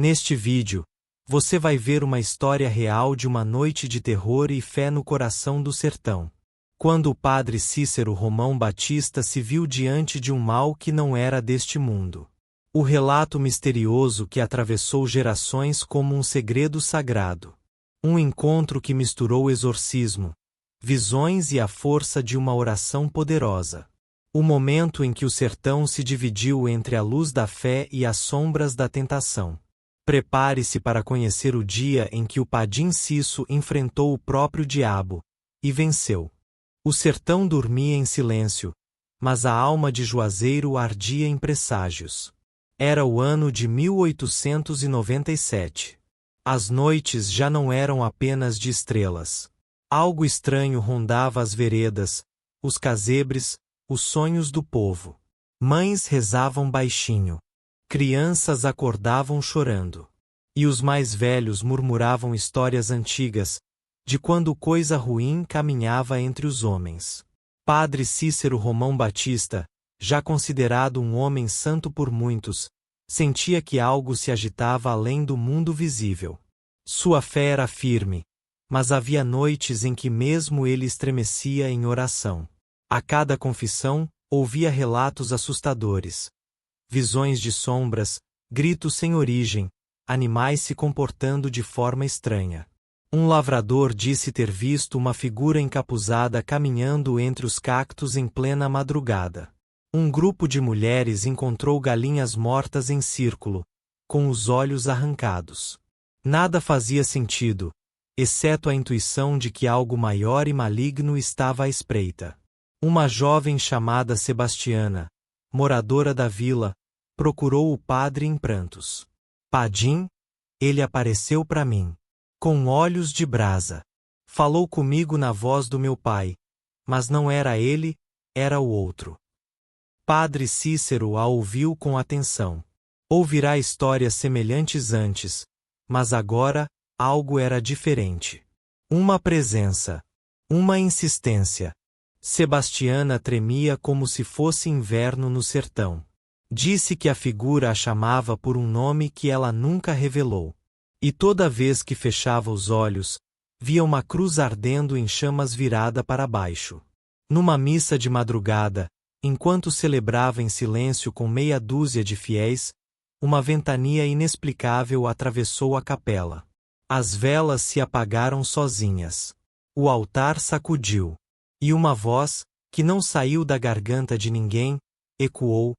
Neste vídeo, você vai ver uma história real de uma noite de terror e fé no coração do sertão. Quando o padre Cícero Romão Batista se viu diante de um mal que não era deste mundo. O relato misterioso que atravessou gerações como um segredo sagrado. Um encontro que misturou exorcismo, visões e a força de uma oração poderosa. O momento em que o sertão se dividiu entre a luz da fé e as sombras da tentação. Prepare-se para conhecer o dia em que o Padim Cisso enfrentou o próprio diabo e venceu. O sertão dormia em silêncio, mas a alma de Juazeiro ardia em presságios. Era o ano de 1897. As noites já não eram apenas de estrelas. Algo estranho rondava as veredas, os casebres, os sonhos do povo. Mães rezavam baixinho. Crianças acordavam chorando. E os mais velhos murmuravam histórias antigas, de quando coisa ruim caminhava entre os homens. Padre Cícero Romão Batista, já considerado um homem santo por muitos, sentia que algo se agitava além do mundo visível. Sua fé era firme, mas havia noites em que mesmo ele estremecia em oração. A cada confissão, ouvia relatos assustadores. Visões de sombras, gritos sem origem, animais se comportando de forma estranha. Um lavrador disse ter visto uma figura encapuzada caminhando entre os cactos em plena madrugada. Um grupo de mulheres encontrou galinhas mortas em círculo, com os olhos arrancados. Nada fazia sentido, exceto a intuição de que algo maior e maligno estava à espreita. Uma jovem chamada Sebastiana, moradora da vila, procurou o padre em prantos. Padim, ele apareceu para mim, com olhos de brasa. Falou comigo na voz do meu pai, mas não era ele, era o outro. Padre Cícero a ouviu com atenção. Ouvirá histórias semelhantes antes, mas agora, algo era diferente. Uma presença. Uma insistência. Sebastiana tremia como se fosse inverno no sertão. Disse que a figura a chamava por um nome que ela nunca revelou. E toda vez que fechava os olhos, via uma cruz ardendo em chamas virada para baixo. Numa missa de madrugada, enquanto celebrava em silêncio com meia dúzia de fiéis, uma ventania inexplicável atravessou a capela. As velas se apagaram sozinhas. O altar sacudiu. E uma voz, que não saiu da garganta de ninguém, ecoou: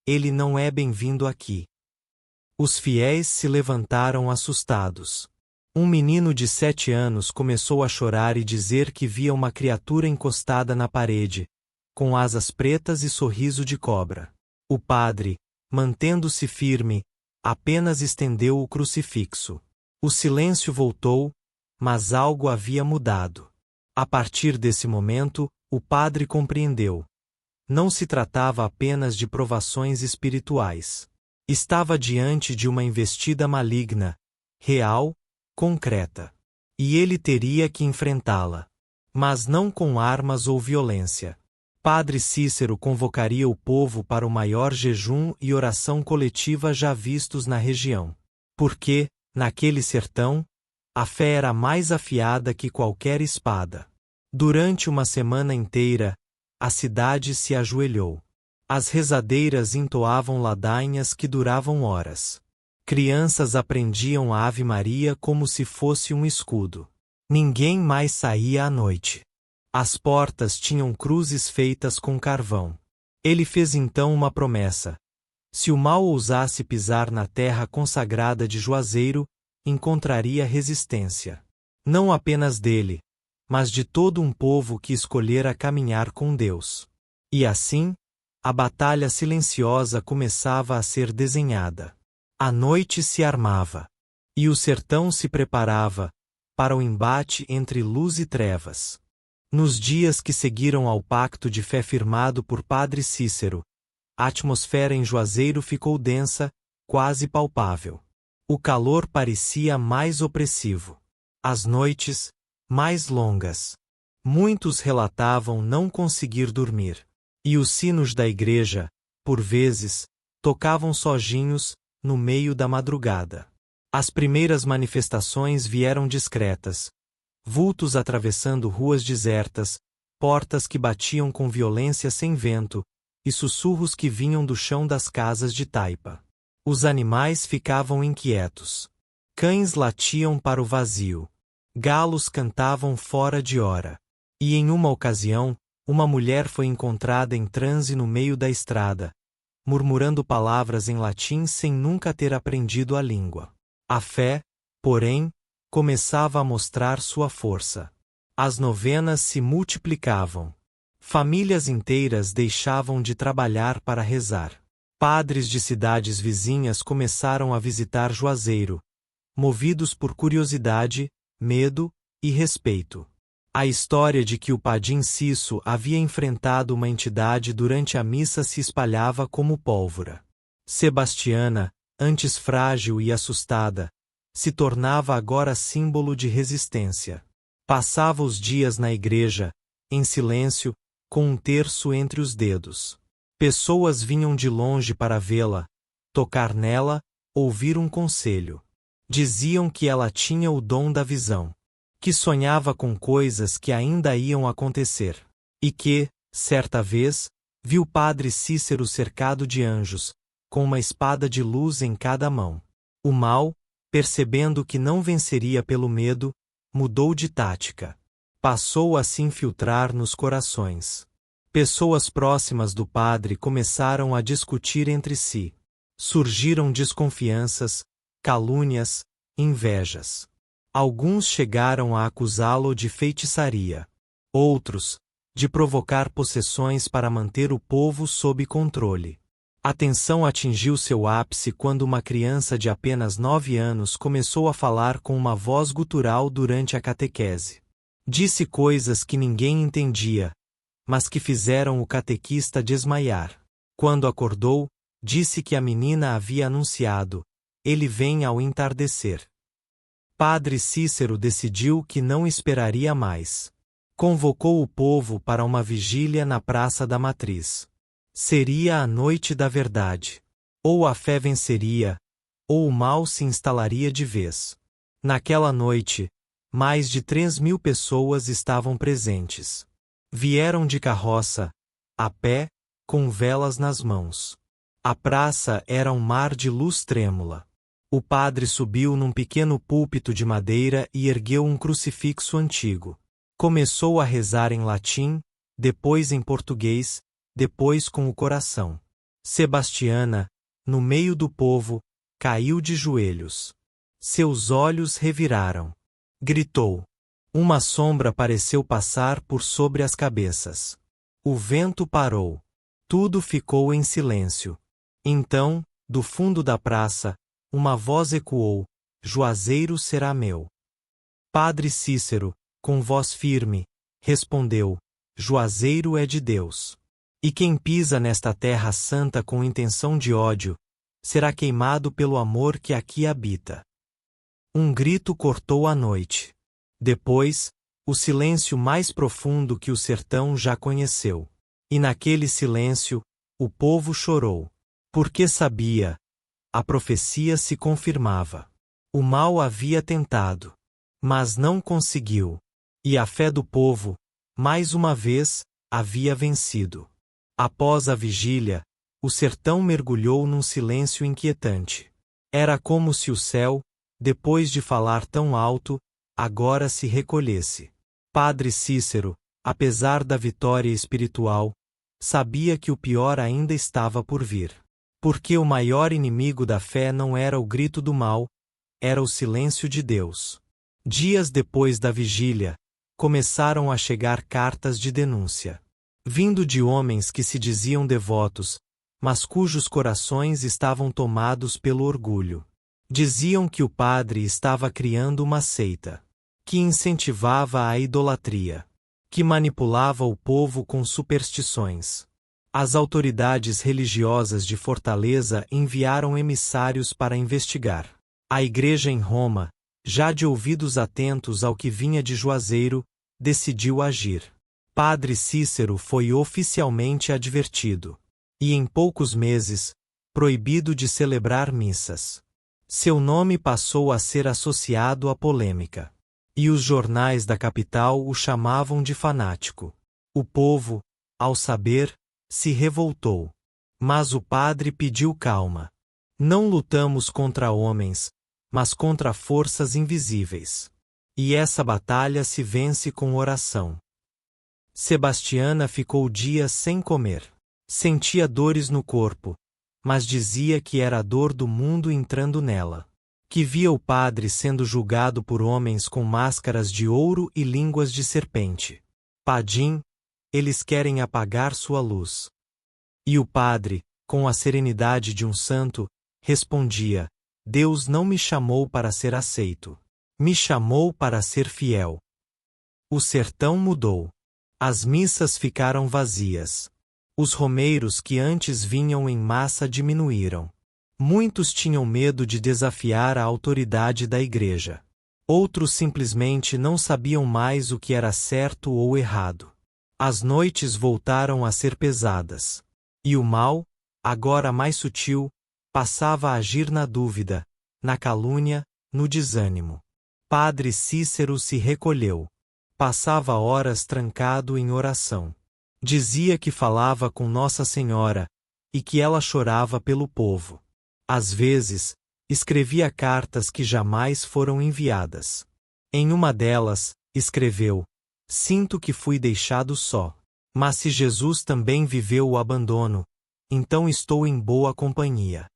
"Ele não é bem-vindo aqui." Os fiéis se levantaram assustados. Um menino de 7 anos começou a chorar e dizer que via uma criatura encostada na parede, com asas pretas e sorriso de cobra. O padre, mantendo-se firme, apenas estendeu o crucifixo. O silêncio voltou, mas algo havia mudado. A partir desse momento, o padre compreendeu. Não se tratava apenas de provações espirituais. Estava diante de uma investida maligna, real, concreta. E ele teria que enfrentá-la. Mas não com armas ou violência. Padre Cícero convocaria o povo para o maior jejum e oração coletiva já vistos na região. Porque, naquele sertão, a fé era mais afiada que qualquer espada. Durante uma semana inteira, a cidade se ajoelhou. As rezadeiras entoavam ladainhas que duravam horas. Crianças aprendiam a Ave Maria como se fosse um escudo. Ninguém mais saía à noite. As portas tinham cruzes feitas com carvão. Ele fez então uma promessa. Se o mal ousasse pisar na terra consagrada de Juazeiro, encontraria resistência. Não apenas dele, mas de todo um povo que escolhera caminhar com Deus. E assim, a batalha silenciosa começava a ser desenhada. A noite se armava. E o sertão se preparava para o embate entre luz e trevas. Nos dias que seguiram ao pacto de fé firmado por Padre Cícero, a atmosfera em Juazeiro ficou densa, quase palpável. O calor parecia mais opressivo. As noites, mais longas. Muitos relatavam não conseguir dormir. E os sinos da igreja, por vezes, tocavam sozinhos, no meio da madrugada. As primeiras manifestações vieram discretas. Vultos atravessando ruas desertas, portas que batiam com violência sem vento, e sussurros que vinham do chão das casas de taipa. Os animais ficavam inquietos. Cães latiam para o vazio. Galos cantavam fora de hora. E em uma ocasião, uma mulher foi encontrada em transe no meio da estrada, murmurando palavras em latim sem nunca ter aprendido a língua. A fé, porém, começava a mostrar sua força. As novenas se multiplicavam. Famílias inteiras deixavam de trabalhar para rezar. Padres de cidades vizinhas começaram a visitar Juazeiro, movidos por curiosidade, medo e respeito. A história de que o Padim Cisso havia enfrentado uma entidade durante a missa se espalhava como pólvora. Sebastiana, antes frágil e assustada, se tornava agora símbolo de resistência. Passava os dias na igreja, em silêncio, com um terço entre os dedos. Pessoas vinham de longe para vê-la, tocar nela, ouvir um conselho. Diziam que ela tinha o dom da visão, que sonhava com coisas que ainda iam acontecer, e que, certa vez, viu Padre Cícero cercado de anjos, com uma espada de luz em cada mão. O mal, percebendo que não venceria pelo medo, mudou de tática. Passou a se infiltrar nos corações. Pessoas próximas do padre começaram a discutir entre si. Surgiram desconfianças, calúnias, invejas. Alguns chegaram a acusá-lo de feitiçaria. Outros, de provocar possessões para manter o povo sob controle. A tensão atingiu seu ápice quando uma criança de apenas 9 anos começou a falar com uma voz gutural durante a catequese. Disse coisas que ninguém entendia, mas que fizeram o catequista desmaiar. Quando acordou, disse que a menina havia anunciado: "Ele vem ao entardecer." Padre Cícero decidiu que não esperaria mais. Convocou o povo para uma vigília na Praça da Matriz. Seria a noite da verdade. Ou a fé venceria, ou o mal se instalaria de vez. Naquela noite, mais de 3.000 pessoas estavam presentes. Vieram de carroça, a pé, com velas nas mãos. A praça era um mar de luz trêmula. O padre subiu num pequeno púlpito de madeira e ergueu um crucifixo antigo. Começou a rezar em latim, depois em português, depois com o coração. Sebastiana, no meio do povo, caiu de joelhos. Seus olhos reviraram. Gritou. Uma sombra pareceu passar por sobre as cabeças. O vento parou. Tudo ficou em silêncio. Então, do fundo da praça, uma voz ecoou: "Juazeiro será meu." Padre Cícero, com voz firme, respondeu: "Juazeiro é de Deus. E quem pisa nesta terra santa com intenção de ódio, será queimado pelo amor que aqui habita." Um grito cortou a noite. Depois, o silêncio mais profundo que o sertão já conheceu. E naquele silêncio, o povo chorou. Porque sabia, a profecia se confirmava. O mal havia tentado, mas não conseguiu. E a fé do povo, mais uma vez, havia vencido. Após a vigília, o sertão mergulhou num silêncio inquietante. Era como se o céu, depois de falar tão alto, agora se recolhesse. Padre Cícero, apesar da vitória espiritual, sabia que o pior ainda estava por vir. Porque o maior inimigo da fé não era o grito do mal, era o silêncio de Deus. Dias depois da vigília, começaram a chegar cartas de denúncia. Vindo de homens que se diziam devotos, mas cujos corações estavam tomados pelo orgulho. Diziam que o padre estava criando uma seita, que incentivava a idolatria, que manipulava o povo com superstições. As autoridades religiosas de Fortaleza enviaram emissários para investigar. A igreja em Roma, já de ouvidos atentos ao que vinha de Juazeiro, decidiu agir. Padre Cícero foi oficialmente advertido. E em poucos meses, proibido de celebrar missas. Seu nome passou a ser associado à polêmica. E os jornais da capital o chamavam de fanático. O povo, ao saber, se revoltou. Mas o padre pediu calma. Não lutamos contra homens, mas contra forças invisíveis. E essa batalha se vence com oração. Sebastiana ficou dias sem comer. Sentia dores no corpo, mas dizia que era a dor do mundo entrando nela. Que via o padre sendo julgado por homens com máscaras de ouro e línguas de serpente. Padim, eles querem apagar sua luz. E o padre, com a serenidade de um santo, respondia: Deus não me chamou para ser aceito. Me chamou para ser fiel. O sertão mudou. As missas ficaram vazias. Os romeiros que antes vinham em massa diminuíram. Muitos tinham medo de desafiar a autoridade da igreja. Outros simplesmente não sabiam mais o que era certo ou errado. As noites voltaram a ser pesadas. E o mal, agora mais sutil, passava a agir na dúvida, na calúnia, no desânimo. Padre Cícero se recolheu. Passava horas trancado em oração. Dizia que falava com Nossa Senhora, e que ela chorava pelo povo. Às vezes, escrevia cartas que jamais foram enviadas. Em uma delas, escreveu: Sinto que fui deixado só. Mas se Jesus também viveu o abandono, então estou em boa companhia.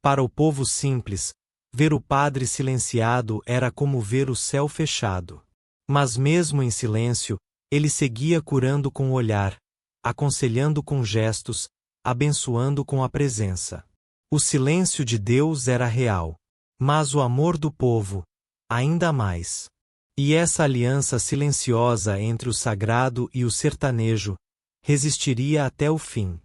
Para o povo simples, ver o padre silenciado era como ver o céu fechado. Mas mesmo em silêncio, ele seguia curando com o olhar, aconselhando com gestos, abençoando com a presença. O silêncio de Deus era real, mas o amor do povo, ainda mais. E essa aliança silenciosa entre o sagrado e o sertanejo resistiria até o fim.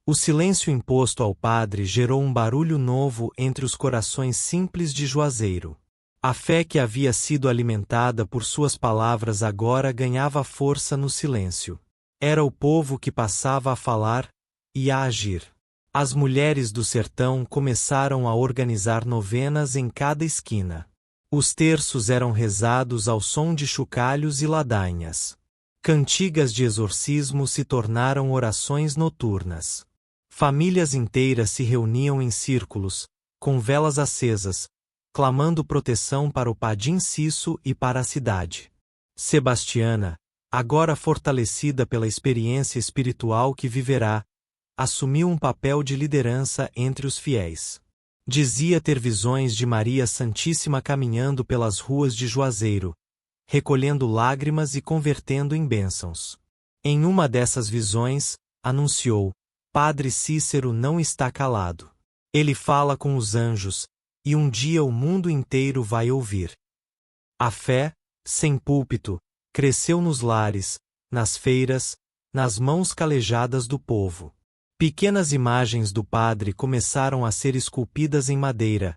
O silêncio imposto ao padre gerou um barulho novo entre os corações simples de Juazeiro. A fé que havia sido alimentada por suas palavras agora ganhava força no silêncio. Era o povo que passava a falar e a agir. As mulheres do sertão começaram a organizar novenas em cada esquina. Os terços eram rezados ao som de chocalhos e ladainhas. Cantigas de exorcismo se tornaram orações noturnas. Famílias inteiras se reuniam em círculos, com velas acesas, clamando proteção para o Padim Cisso e para a cidade. Sebastiana, agora fortalecida pela experiência espiritual que viverá, assumiu um papel de liderança entre os fiéis. Dizia ter visões de Maria Santíssima caminhando pelas ruas de Juazeiro, recolhendo lágrimas e convertendo em bênçãos. Em uma dessas visões, anunciou: Padre Cícero não está calado. Ele fala com os anjos, e um dia o mundo inteiro vai ouvir. A fé, sem púlpito, cresceu nos lares, nas feiras, nas mãos calejadas do povo. Pequenas imagens do padre começaram a ser esculpidas em madeira,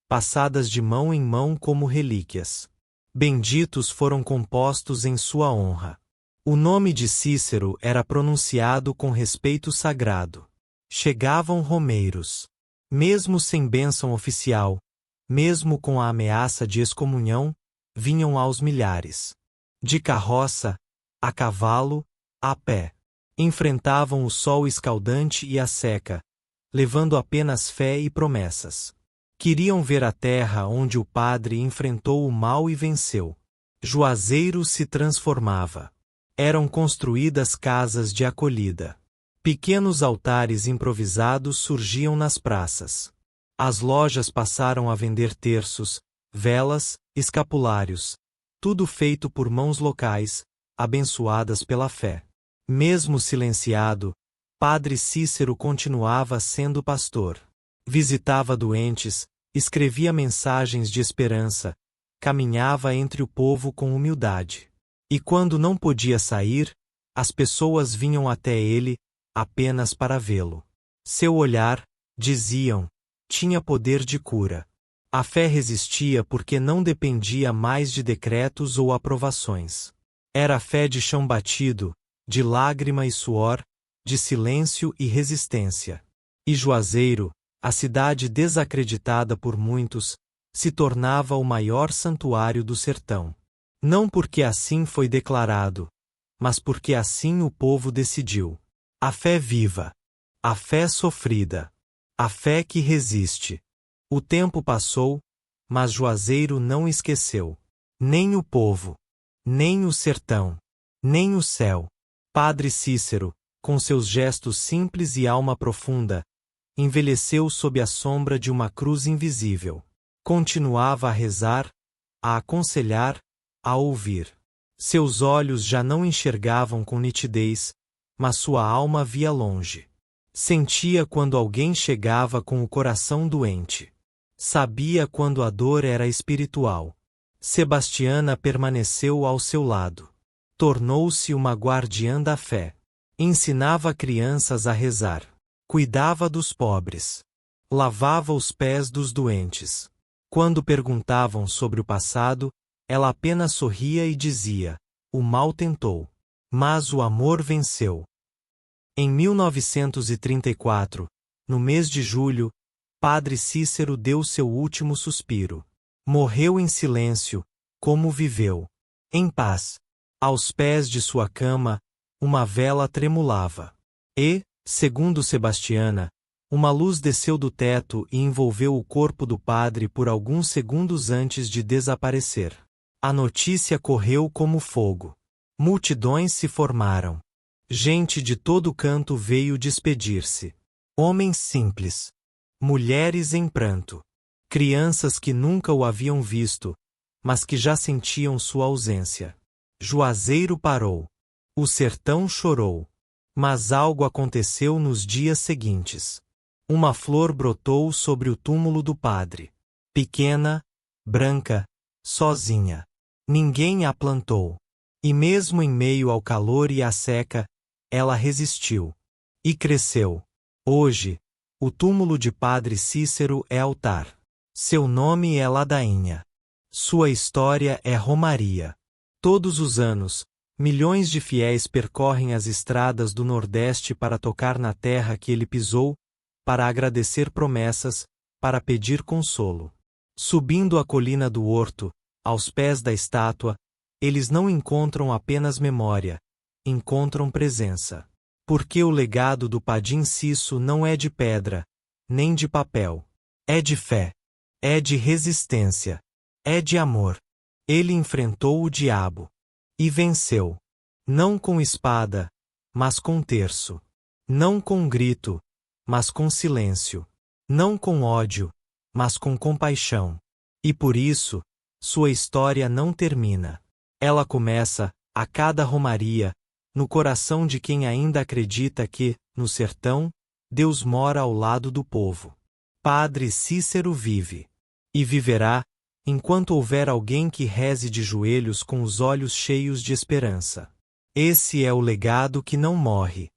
passadas de mão em mão como relíquias. Benditos foram compostos em sua honra. O nome de Cícero era pronunciado com respeito sagrado. Chegavam romeiros. Mesmo sem bênção oficial, mesmo com a ameaça de excomunhão, vinham aos milhares. De carroça, a cavalo, a pé. Enfrentavam o sol escaldante e a seca, levando apenas fé e promessas. Queriam ver a terra onde o padre enfrentou o mal e venceu. Juazeiro se transformava. Eram construídas casas de acolhida. Pequenos altares improvisados surgiam nas praças. As lojas passaram a vender terços, velas, escapulários, tudo feito por mãos locais, abençoadas pela fé. Mesmo silenciado, Padre Cícero continuava sendo pastor. Visitava doentes, escrevia mensagens de esperança, caminhava entre o povo com humildade. E quando não podia sair, as pessoas vinham até ele, apenas para vê-lo. Seu olhar, diziam, tinha poder de cura. A fé resistia porque não dependia mais de decretos ou aprovações. Era fé de chão batido, de lágrima e suor, de silêncio e resistência. E Juazeiro, A cidade, desacreditada por muitos, se tornava o maior santuário do sertão. Não porque assim foi declarado, mas porque assim o povo decidiu. A fé viva. A fé sofrida. A fé que resiste. O tempo passou, mas Juazeiro não esqueceu. Nem o povo, nem o sertão, nem o céu. Padre Cícero, com seus gestos simples e alma profunda, envelheceu sob a sombra de uma cruz invisível. Continuava a rezar, a aconselhar, a ouvir. Seus olhos já não enxergavam com nitidez, mas sua alma via longe. Sentia quando alguém chegava com o coração doente. Sabia quando a dor era espiritual. Sebastiana permaneceu ao seu lado. Tornou-se uma guardiã da fé. Ensinava crianças a rezar. Cuidava dos pobres. Lavava os pés dos doentes. Quando perguntavam sobre o passado, ela apenas sorria e dizia: o mal tentou, mas o amor venceu. Em 1934, no mês de julho, Padre Cícero deu seu último suspiro. Morreu em silêncio, como viveu. Em paz. Aos pés de sua cama, uma vela tremulava. E, segundo Sebastiana, uma luz desceu do teto e envolveu o corpo do padre por alguns segundos antes de desaparecer. A notícia correu como fogo. Multidões se formaram. Gente de todo canto veio despedir-se. Homens simples. Mulheres em pranto. Crianças que nunca o haviam visto, mas que já sentiam sua ausência. Juazeiro parou. O sertão chorou. Mas algo aconteceu nos dias seguintes. Uma flor brotou sobre o túmulo do padre. Pequena, branca, sozinha. Ninguém a plantou. E mesmo em meio ao calor e à seca, ela resistiu. E cresceu. Hoje, o túmulo de Padre Cícero é altar. Seu nome é ladainha. Sua história é romaria. Todos os anos, milhões de fiéis percorrem as estradas do Nordeste para tocar na terra que ele pisou, para agradecer promessas, para pedir consolo. Subindo a colina do Horto, aos pés da estátua, eles não encontram apenas memória, encontram presença. Porque o legado do Padim Cisso não é de pedra, nem de papel. É de fé. É de resistência. É de amor. Ele enfrentou o diabo. E venceu. Não com espada, mas com terço. Não com grito, mas com silêncio. Não com ódio, mas com compaixão. E por isso, sua história não termina. Ela começa, a cada romaria, no coração de quem ainda acredita que, no sertão, Deus mora ao lado do povo. Padre Cícero vive. E viverá, enquanto houver alguém que reze de joelhos com os olhos cheios de esperança. Esse é o legado que não morre.